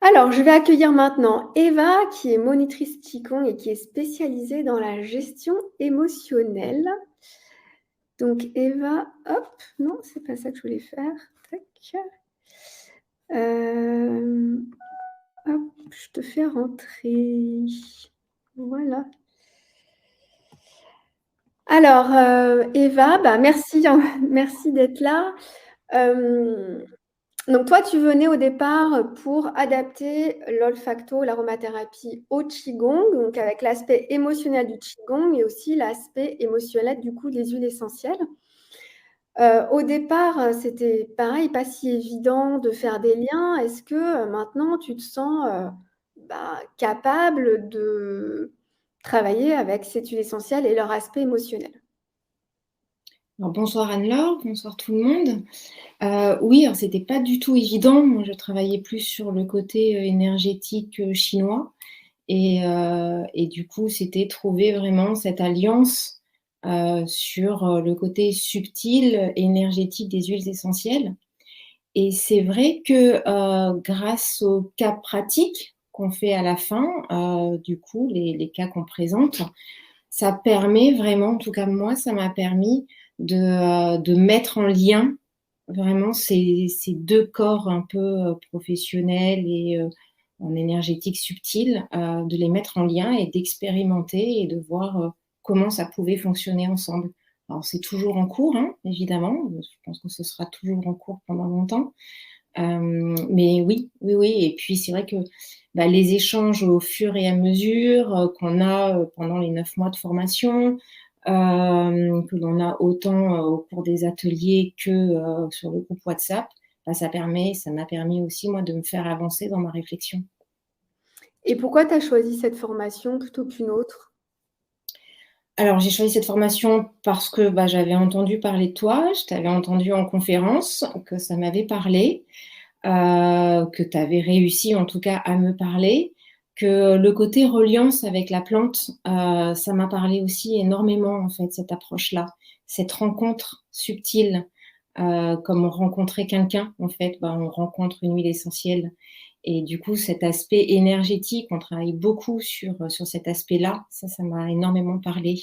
Alors, je vais accueillir maintenant Eva, qui est monitrice Qigong et qui est spécialisée dans la gestion émotionnelle. Donc, Eva, hop, non, c'est pas ça que je voulais faire. Tac. Hop, je te fais rentrer. Voilà. Alors, Eva, merci, merci d'être là. Donc toi, tu venais au départ pour adapter l'olfacto, l'aromathérapie au Qigong, donc avec l'aspect émotionnel du Qigong et aussi l'aspect émotionnel du coup des huiles essentielles. Au départ, c'était pareil, pas si évident de faire des liens. Est-ce que maintenant tu te sens capable de travailler avec ces huiles essentielles et leur aspect émotionnel? Alors, bonsoir Anne-Laure, bonsoir tout le monde. Oui, alors c'était pas du tout évident. Moi, je travaillais plus sur le côté énergétique chinois et du coup, c'était trouver vraiment cette alliance sur le côté subtil énergétique des huiles essentielles. Et c'est vrai que grâce aux cas pratiques qu'on fait à la fin, du coup, les cas qu'on présente, ça permet vraiment, en tout cas moi, ça m'a permis de mettre en lien vraiment ces deux corps un peu professionnels et en énergétique subtile, de les mettre en lien et d'expérimenter et de voir comment ça pouvait fonctionner ensemble. Alors c'est toujours en cours, hein, évidemment. Je pense que ce sera toujours en cours pendant longtemps. Mais oui, oui, oui. Et puis c'est vrai que les échanges au fur et à mesure qu'on a pendant les 9 mois de formation, que l'on a autant au cours des ateliers que sur le groupe WhatsApp, ça m'a permis aussi moi de me faire avancer dans ma réflexion. Et pourquoi tu as choisi cette formation plutôt qu'une autre? Alors j'ai choisi cette formation parce que j'avais entendu parler de toi, je t'avais entendu en conférence, que ça m'avait parlé. Que tu avais réussi en tout cas à me parler, que le côté reliance avec la plante, ça m'a parlé aussi énormément en fait, cette approche-là, cette rencontre subtile, comme on rencontrait quelqu'un en fait, on rencontre une huile essentielle. Et du coup, cet aspect énergétique, on travaille beaucoup sur cet aspect-là, ça m'a énormément parlé.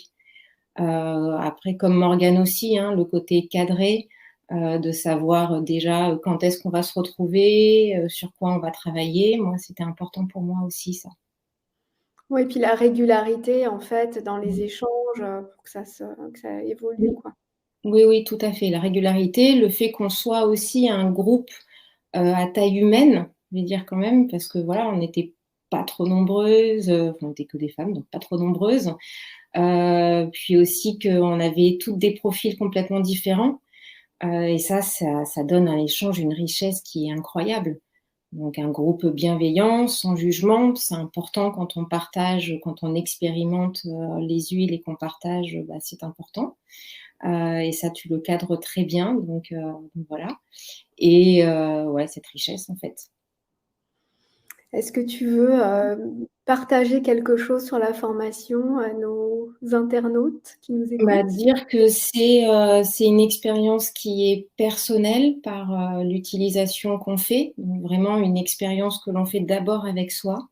Après, comme Morgane aussi, hein, le côté cadré, de savoir déjà quand est-ce qu'on va se retrouver, sur quoi on va travailler. Moi, c'était important pour moi aussi, ça. Oui, et puis la régularité, en fait, dans les Mm. échanges, pour que ça évolue, Oui, quoi. oui, oui, tout à fait. La régularité, le fait qu'on soit aussi un groupe à taille humaine, je vais dire quand même, parce que voilà, on n'était pas trop nombreuses, on n'était que des femmes, donc pas trop nombreuses. Puis aussi qu'on avait toutes des profils complètement différents. Et ça donne un échange, une richesse qui est incroyable. Donc un groupe bienveillant, sans jugement, c'est important quand on partage, quand on expérimente les huiles et qu'on partage, c'est important. Et ça, tu le cadres très bien, donc voilà. Et ouais, cette richesse en fait. Est-ce que tu veux, partager quelque chose sur la formation à nos internautes qui nous écoutent? Dire que c'est une expérience qui est personnelle par l'utilisation qu'on fait, donc vraiment une expérience que l'on fait d'abord avec soi.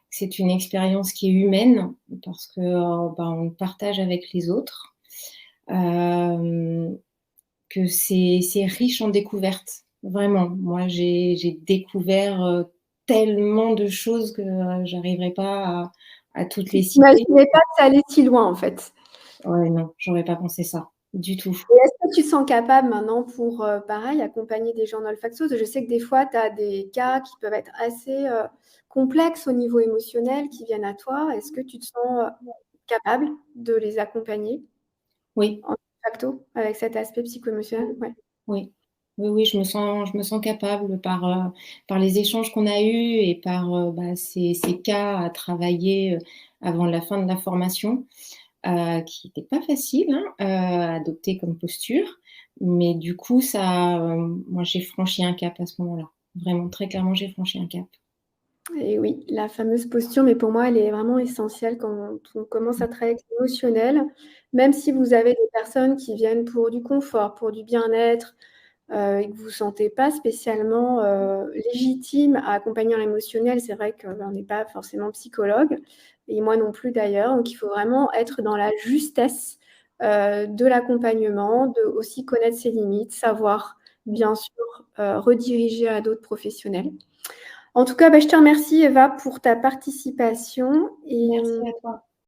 C'est une expérience qui est humaine parce que on partage avec les autres, que c'est riche en découvertes. Vraiment, moi j'ai découvert tellement de choses que j'arriverai pas à toutes Tu les citer. n'imaginais pas que ça allait si loin, en fait. Ouais, non, j'aurais pas pensé ça du tout. Et est-ce que tu te sens capable maintenant pour, pareil, accompagner des gens dans le olfacto? Je sais que des fois, tu as des cas qui peuvent être assez, complexes au niveau émotionnel qui viennent à toi. Est-ce que tu te sens, capable de les accompagner Oui, en olfacto avec cet aspect psycho-émotionnel? Ouais. oui. Oui, oui, je me sens capable par les échanges qu'on a eus et par ces cas à travailler avant la fin de la formation, qui n'était pas facile hein, à adopter comme posture. Mais du coup, moi, j'ai franchi un cap à ce moment-là. Vraiment, très clairement, j'ai franchi un cap. Et oui, la fameuse posture, mais pour moi, elle est vraiment essentielle quand on commence à travailler avec l'émotionnel. Même si vous avez des personnes qui viennent pour du confort, pour du bien-être, et que vous ne vous sentez pas spécialement légitime à accompagner en émotionnel, c'est vrai qu'on n'est pas forcément psychologue, et moi non plus d'ailleurs, donc il faut vraiment être dans la justesse de l'accompagnement, de aussi connaître ses limites, savoir bien sûr rediriger à d'autres professionnels. En tout cas, je te remercie Eva pour ta participation et Merci à toi.